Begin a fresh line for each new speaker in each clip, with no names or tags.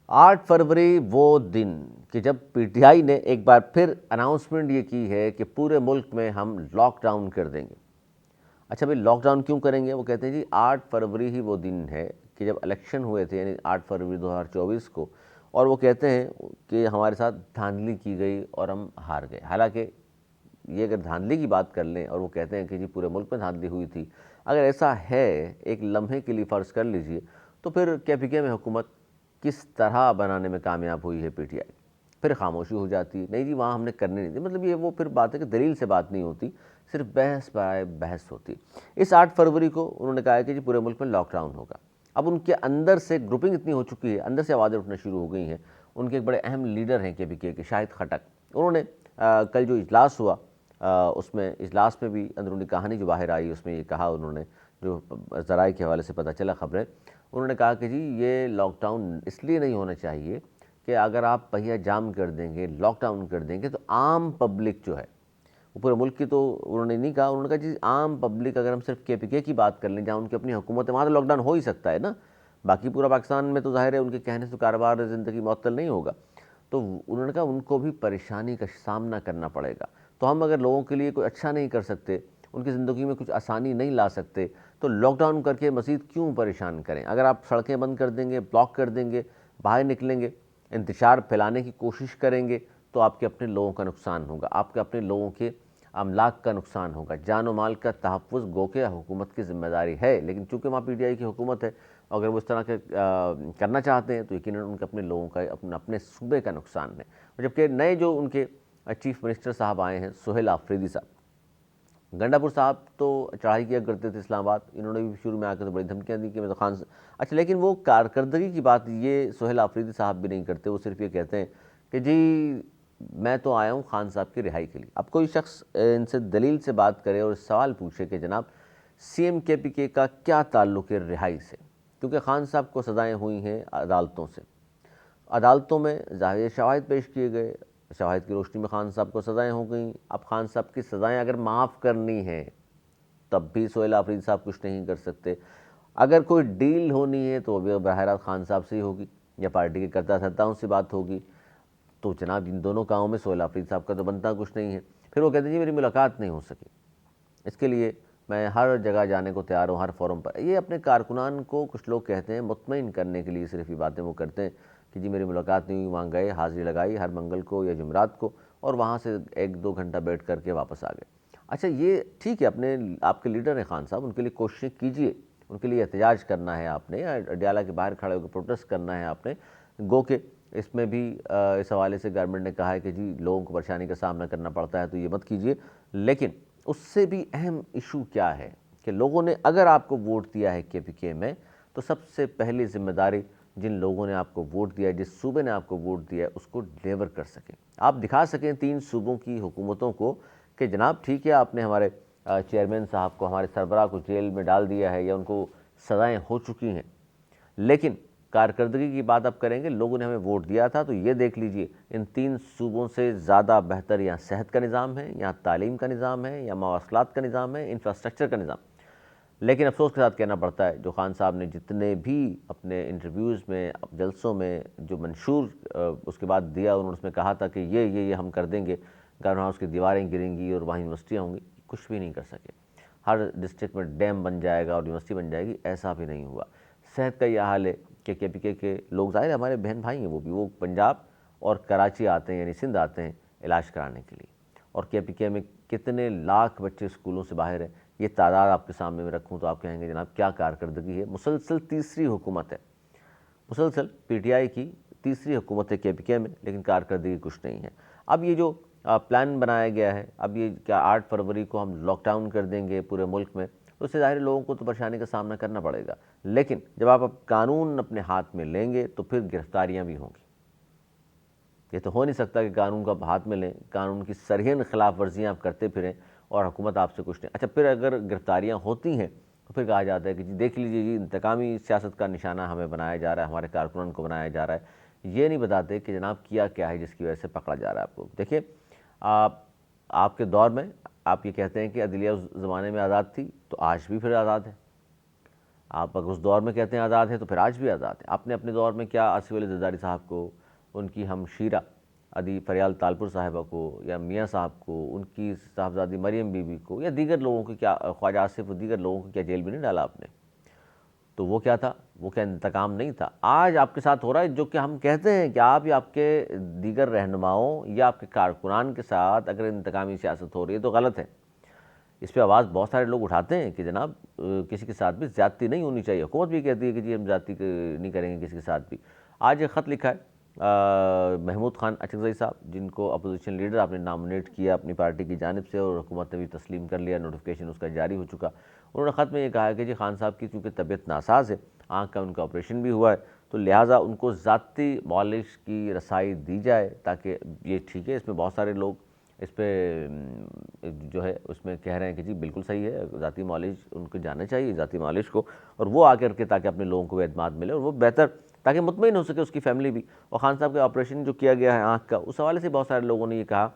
8 فروری وہ دن کہ جب پی ٹی آئی نے ایک بار پھر اناؤنسمنٹ یہ کی ہے کہ پورے ملک میں ہم لاک ڈاؤن کر دیں گے۔ اچھا بھائی، لاک ڈاؤن کیوں کریں گے؟ وہ کہتے ہیں جی 8 فروری ہی وہ دن ہے کہ جب الیکشن ہوئے تھے، یعنی 8 فروری 2024 کو، اور وہ کہتے ہیں کہ ہمارے ساتھ دھاندلی کی گئی اور ہم ہار گئے۔ حالانکہ یہ اگر دھاندلی کی بات کر لیں اور وہ کہتے ہیں کہ جی پورے ملک میں دھاندلی ہوئی تھی، اگر ایسا ہے ایک لمحے کے لیے فرض کر لیجئے، تو پھر کے پی کے میں حکومت کس طرح بنانے میں کامیاب ہوئی ہے پی ٹی آئی؟ پھر خاموشی ہو جاتی، نہیں جی وہاں ہم نے کرنے نہیں دی۔ مطلب یہ وہ پھر بات ہے کہ دلیل سے بات نہیں ہوتی، صرف بحث برائے بحث ہوتی۔ اس 8 فروری کو انہوں نے کہا ہے کہ جی پورے ملک میں لاک ڈاؤن ہوگا۔ اب ان کے اندر سے گروپنگ اتنی ہو چکی ہے، اندر سے آوازیں اٹھنا شروع ہو گئی ہیں۔ ان کے ایک بڑے اہم لیڈر ہیں کے پی کے شاہد خٹک، انہوں نے کل جو اجلاس ہوا اس میں اجلاس میں بھی اندرونی کہانی جو باہر آئی، اس میں یہ کہا انہوں نے، جو ذرائع کے حوالے سے پتہ چلا خبریں، انہوں نے کہا کہ جی یہ لاک ڈاؤن اس لیے نہیں ہونا چاہیے کہ اگر آپ پہیہ جام کر دیں گے، لاک ڈاؤن کر دیں گے، تو عام پبلک جو ہے، پورے ملک کی تو انہوں نے نہیں کہا، انہوں نے کہا جی عام پبلک، اگر ہم صرف کے پی کے کی بات کر لیں جہاں ان کی اپنی حکومت ہے، وہاں تو لاک ڈاؤن ہو ہی سکتا ہے نا، باقی پورا پاکستان میں تو ظاہر ہے ان کے کہنے سے کاروبار زندگی معطل نہیں ہوگا۔ تو انہوں نے کہا ان کو بھی پریشانی کا سامنا کرنا پڑے گا، تو ہم اگر لوگوں کے لیے کوئی اچھا نہیں کر سکتے، ان کی زندگی میں کچھ آسانی نہیں لا سکتے، تو لاک ڈاؤن کر کے مزید کیوں پریشان کریں؟ اگر آپ سڑکیں بند کر دیں گے، بلاک کر دیں گے، باہر نکلیں گے، انتشار پھیلانے کی کوشش کریں گے، تو آپ کے اپنے لوگوں کا نقصان ہوگا، آپ کے اپنے لوگوں کے املاک کا نقصان ہوگا، جان و مال کا تحفظ گو کہ حکومت کی ذمہ داری ہے، لیکن چونکہ وہاں پی ٹی آئی کی حکومت ہے، اگر وہ اس طرح کے کرنا چاہتے ہیں تو یقیناً ان کے اپنے لوگوں کا، اپنے صوبے کا نقصان ہے۔ جبکہ نئے جو ان کے چیف منسٹر صاحب آئے ہیں، سہیل آفریدی صاحب، گنڈا پور صاحب تو چڑھائی کیا کرتے تھے اسلام آباد، انہوں نے بھی شروع میں آ کے تو بڑی دھمکیاں دی کہ میں تو خان اچھا، لیکن وہ کارکردگی کی بات یہ سہیل آفریدی صاحب بھی نہیں کرتے، وہ صرف یہ کہتے ہیں کہ جی میں تو آیا ہوں خان صاحب کی رہائی کے لیے۔ اب کوئی شخص ان سے دلیل سے بات کرے اور سوال پوچھے کہ جناب سی ایم کے پی کے کا کیا تعلق ہے رہائی سے، کیونکہ خان صاحب کو سزائیں ہوئی ہیں عدالتوں سے، عدالتوں میں ظاہر شواہد پیش کیے گئے، شواہد کی روشنی میں خان صاحب کو سزائیں ہو گئیں۔ اب خان صاحب کی سزائیں اگر معاف کرنی ہیں تب بھی سہیل آفریدی صاحب کچھ نہیں کر سکتے، اگر کوئی ڈیل ہونی ہے تو وہ بھی براہ راست خان صاحب سے ہی ہوگی یا پارٹی کے کرتا دھرتاؤں سے بات ہوگی، تو جناب ان دونوں کاموں میں سہیل آفریدی صاحب کا تو بنتا کچھ نہیں ہے۔ پھر وہ کہتے ہیں جی میری ملاقات نہیں ہو سکی، اس کے لیے میں ہر جگہ جانے کو تیار ہوں، ہر فورم پر۔ یہ اپنے کارکنان کو کچھ لوگ کہتے ہیں مطمئن کرنے کے لیے صرف یہ باتیں وہ کرتے ہیں کہ جی میری ملاقات نہیں ہوئی، وہاں گئے، حاضری لگائی ہر منگل کو یا جمعرات کو، اور وہاں سے 1-2 گھنٹہ بیٹھ کر کے واپس آ گئے۔ اچھا یہ ٹھیک ہے، اپنے آپ کے لیڈر ہیں خان صاحب، ان کے لیے کوششیں کیجئے، ان کے لیے احتجاج کرنا ہے آپ نے، اڈیالہ کے باہر کھڑے ہو کے پروٹیسٹ کرنا ہے آپ نے، گو کہ اس میں بھی اس حوالے سے گورنمنٹ نے کہا ہے کہ جی لوگوں کو پریشانی کا سامنا کرنا پڑتا ہے تو یہ مت کیجئے، لیکن اس سے بھی اہم ایشو کیا ہے کہ لوگوں نے اگر آپ کو ووٹ دیا ہے کے پی کے میں، تو سب سے پہلی ذمہ داری جن لوگوں نے آپ کو ووٹ دیا ہے، جس صوبے نے آپ کو ووٹ دیا ہے، اس کو ڈیلیور کر سکیں، آپ دکھا سکیں 3 صوبوں کی حکومتوں کو کہ جناب ٹھیک ہے آپ نے ہمارے چیئرمین صاحب کو، ہمارے سربراہ کو جیل میں ڈال دیا ہے یا ان کو سزائیں ہو چکی ہیں، لیکن کارکردگی کی بات آپ کریں گے، لوگوں نے ہمیں ووٹ دیا تھا، تو یہ دیکھ لیجئے ان 3 صوبوں سے زیادہ بہتر یہاں صحت کا نظام ہے، یہاں تعلیم کا نظام ہے، یا مواصلات کا نظام ہے، انفراسٹرکچر کا نظام۔ لیکن افسوس کے ساتھ کہنا پڑتا ہے جو خان صاحب نے جتنے بھی اپنے انٹرویوز میں، جلسوں میں جو منشور اس کے بعد دیا، انہوں نے اس میں کہا تھا کہ یہ ہم کر دیں گے، گورنر ہاؤس کی دیواریں گریں گی اور وہاں یونیورسٹیاں ہوں گی، کچھ بھی نہیں کر سکے۔ ہر ڈسٹرکٹ میں ڈیم بن جائے گا اور یونیورسٹی بن جائے گی، ایسا بھی نہیں ہوا۔ صحت کا یہ حال ہے کہ کے پی کے لوگ ظاہر ہمارے بہن بھائی ہیں، وہ پنجاب اور کراچی آتے ہیں، یعنی سندھ آتے ہیں علاج کرانے کے لیے، اور کے پی کے میں کتنے لاکھ بچے اسکولوں سے باہر ہیں، یہ تعداد آپ کے سامنے میں رکھوں تو آپ کہیں گے جناب کیا کارکردگی ہے۔ مسلسل تیسری حکومت ہے، مسلسل پی ٹی آئی کی تیسری حکومت ہے کے پی کے میں، لیکن کارکردگی کچھ نہیں ہے۔ اب یہ جو پلان بنایا گیا ہے، اب یہ کیا 8 فروری کو ہم لاک ڈاؤن کر دیں گے پورے ملک میں، تو اس سے ظاہر لوگوں کو تو پریشانی کا سامنا کرنا پڑے گا، لیکن جب آپ قانون اپنے ہاتھ میں لیں گے تو پھر گرفتاریاں بھی ہوں گی۔ یہ تو ہو نہیں سکتا کہ قانون کو آپ ہاتھ میں لیں، قانون کی سرحد خلاف ورزیاں آپ کرتے پھریں اور حکومت آپ سے کچھ نہیں۔ اچھا پھر اگر گرفتاریاں ہوتی ہیں تو پھر کہا جاتا ہے کہ جی دیکھ لیجیے جی انتقامی سیاست کا نشانہ ہمیں بنایا جا رہا ہے، ہمارے کارکنان کو بنایا جا رہا ہے۔ یہ نہیں بتاتے کہ جناب کیا ہے جس کی وجہ سے پکڑا جا رہا ہے آپ کو۔ دیکھیے آپ کے دور میں آپ یہ کہتے ہیں کہ عدلیہ اس زمانے میں آزاد تھی، تو آج بھی پھر آزاد ہے۔ آپ اگر اس دور میں کہتے ہیں آزاد ہیں تو پھر آج بھی آزاد ہیں. آپ نے اپنے دور میں کیا آصف علی زرداری صاحب کو، ان کی ہمشیرہ ادی فریال تالپور صاحبہ کو، یا میاں صاحب کو، ان کی صاحبزادی مریم بی بی کو، یا دیگر لوگوں کو کیا، خواجہ آصف اور دیگر لوگوں کو کیا جیل میں نہیں ڈالا آپ نے؟ تو وہ کیا تھا؟ وہ کیا انتقام نہیں تھا؟ آج آپ کے ساتھ ہو رہا ہے جو کہ ہم کہتے ہیں کہ آپ یا آپ کے دیگر رہنماؤں یا آپ کے کارکنان کے ساتھ اگر انتقامی سیاست ہو رہی ہے تو غلط ہے. اس پہ آواز بہت سارے لوگ اٹھاتے ہیں کہ جناب کسی کے ساتھ بھی زیادتی نہیں ہونی چاہیے. حکومت بھی کہتی ہے کہ جی ہم زیادتی نہیں کریں گے کسی کے ساتھ بھی. آج ایک خط لکھا ہے محمود خان اچکزئی صاحب، جن کو اپوزیشن لیڈر آپ نے نامنیٹ کیا اپنی پارٹی کی جانب سے، اور حکومت نے بھی تسلیم کر لیا، نوٹیفیکیشن اس کا جاری ہو چکا. انہوں نے خط میں یہ کہا ہے کہ جی خان صاحب کی چونکہ طبیعت ناساز ہے، آنکھ کا ان کا آپریشن بھی ہوا ہے، تو لہٰذا ان کو ذاتی معالج کی رسائی دی جائے تاکہ یہ ٹھیک ہے. اس میں بہت سارے لوگ اس پہ جو ہے اس میں کہہ رہے ہیں کہ جی بالکل صحیح ہے، ذاتی معالج ان کو جانا چاہیے ذاتی معالج کو، اور وہ آ کر کے تاکہ اپنے لوگوں کو اعتماد ملے اور وہ بہتر، تاکہ مطمئن ہو سکے اس کی فیملی بھی. اور خان صاحب کے آپریشن جو کیا گیا ہے آنکھ کا، اس حوالے سے بہت سارے لوگوں نے یہ کہا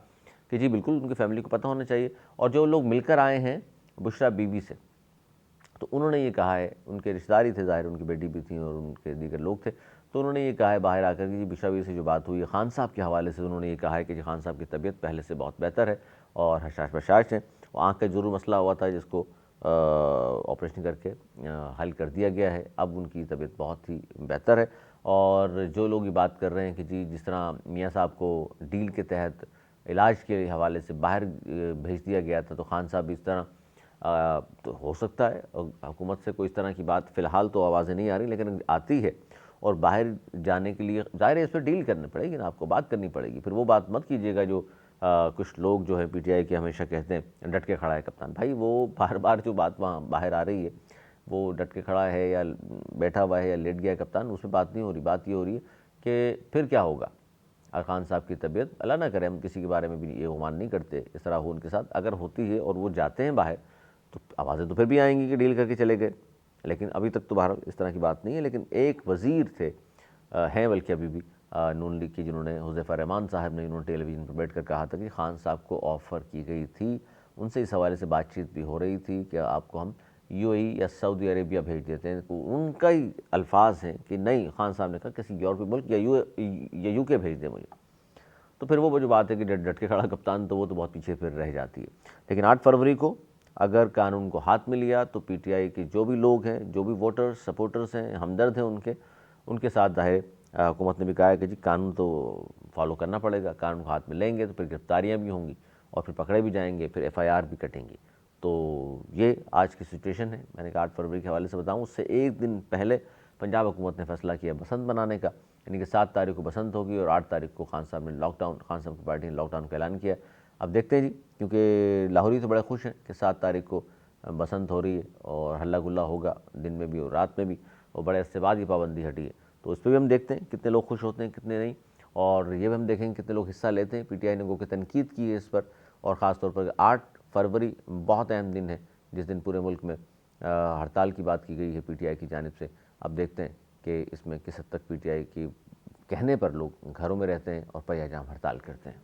کہ جی بالکل ان کی فیملی کو پتہ ہونا چاہیے. اور جو لوگ مل کر آئے ہیں بشریٰ بی بی سے، تو انہوں نے یہ کہا ہے، ان کے رشتہ داری تھے ظاہر، ان کی بیٹی بھی تھیں اور ان کے دیگر لوگ تھے، تو انہوں نے یہ کہا ہے باہر آ کر کہ جی بشریٰ بی بی سے جو بات ہوئی ہے خان صاحب کے حوالے سے، انہوں نے یہ کہا ہے کہ جی خان صاحب کی طبیعت پہلے سے بہت بہتر ہے اور حشاش بشاش ہیں. وہ آنکھ کا ضرور مسئلہ ہوا تھا جس کو آپریشن کر کے حل کر دیا گیا ہے، اب ان کی طبیعت بہت ہی بہتر ہے. اور جو لوگ یہ بات کر رہے ہیں کہ جی جس طرح میاں صاحب کو ڈیل کے تحت علاج کے حوالے سے باہر بھیج دیا گیا تھا، تو خان صاحب بھی اس طرح تو ہو سکتا ہے. حکومت سے کوئی اس طرح کی بات فی الحال تو آوازیں نہیں آ رہی، لیکن آتی ہے اور باہر جانے کے لیے ظاہر ہے اس پہ ڈیل کرنی پڑے گی نا، آپ کو بات کرنی پڑے گی. پھر وہ بات مت کیجیے گا جو کچھ لوگ جو ہے پی ٹی آئی کے ہمیشہ کہتے ہیں ڈٹ کے کھڑا ہے کپتان. بھائی وہ بار بار جو بات وہاں باہر آ رہی ہے، وہ ڈٹ کے کھڑا ہے یا بیٹھا ہوا ہے یا لیٹ گیا ہے کپتان، اس پہ بات نہیں ہو رہی. بات یہ ہو رہی ہے کہ پھر کیا ہوگا خان صاحب کی طبیعت، اللہ نہ کرے، ہم کسی کے بارے میں بھی یہ گمان نہیں کرتے اس طرح ہو ان کے ساتھ، اگر ہوتی ہے اور وہ جاتے ہیں باہر تو آوازیں تو پھر بھی آئیں گی کہ ڈیل کر کے چلے گئے. لیکن ابھی تک تو بہرحال اس طرح کی بات نہیں ہے. لیکن ایک وزیر تھے ہیں بلکہ ابھی بھی نون لیگ کی، جنہوں نے حذیفہ رحمان صاحب نے، انہوں نے ٹیلی ویژن پر بیٹھ کر کہا تھا کہ خان صاحب کو آفر کی گئی تھی، ان سے اس حوالے سے بات چیت بھی ہو رہی تھی کہ آپ کو ہم یو اے ای یا سعودی عربیہ بھیج دیتے ہیں. ان کا ہی الفاظ ہیں کہ نہیں، خان صاحب نے کہا کسی یورپی ملک یا یو کے بھیج دیں مجھے. تو پھر وہ جو بات ہے کہ ڈٹ کے کھڑا کپتان، تو وہ تو بہت پیچھے پھر رہ جاتی ہے. لیکن 8 فروری کو اگر قانون کو ہاتھ میں لیا تو پی ٹی آئی کے جو بھی لوگ ہیں، جو بھی ووٹر سپورٹرز ہیں، ہمدرد ہیں ان کے ساتھ ظاہر حکومت نے بھی کہا ہے کہ جی قانون تو فالو کرنا پڑے گا. قانون کو ہاتھ میں لیں گے تو پھر گرفتاریاں بھی ہوں گی اور پھر پکڑے بھی جائیں گے، پھر ایف آئی آر بھی کٹیں گی. تو یہ آج کی سچویشن ہے. میں نے کہا 8 فروری کے حوالے سے بتاؤں، اس سے ایک دن پہلے پنجاب حکومت نے فیصلہ کیا بسنت منانے کا، یعنی کہ 7 تاریخ کو بسنت ہوگی اور 8 تاریخ کو خان صاحب نے خان صاحب کی پارٹی نے لاک ڈاؤن کا اعلان کیا. اب دیکھتے ہیں جی، کیونکہ لاہوری تو بڑے خوش ہیں کہ 7 تاریخ کو بسنت ہو رہی ہے اور ہلہ گلہ ہوگا دن میں بھی اور رات میں بھی، اور بڑے عرصے بعد یہ پابندی ہٹی ہے. تو اس پہ بھی ہم دیکھتے ہیں کتنے لوگ خوش ہوتے ہیں کتنے نہیں، اور یہ بھی ہم دیکھیں کہ کتنے لوگ حصہ لیتے ہیں. پی ٹی آئی نے کہ تنقید کی ہے اس پر، اور خاص طور پر 8 فروری بہت اہم دن ہے جس دن پورے ملک میں ہڑتال کی بات کی گئی ہے پی ٹی آئی کی جانب سے. اب دیکھتے ہیں کہ اس میں کس حد تک پی ٹی آئی کی کہنے پر لوگ گھروں میں رہتے ہیں اور پہیہ جام ہڑتال کرتے ہیں.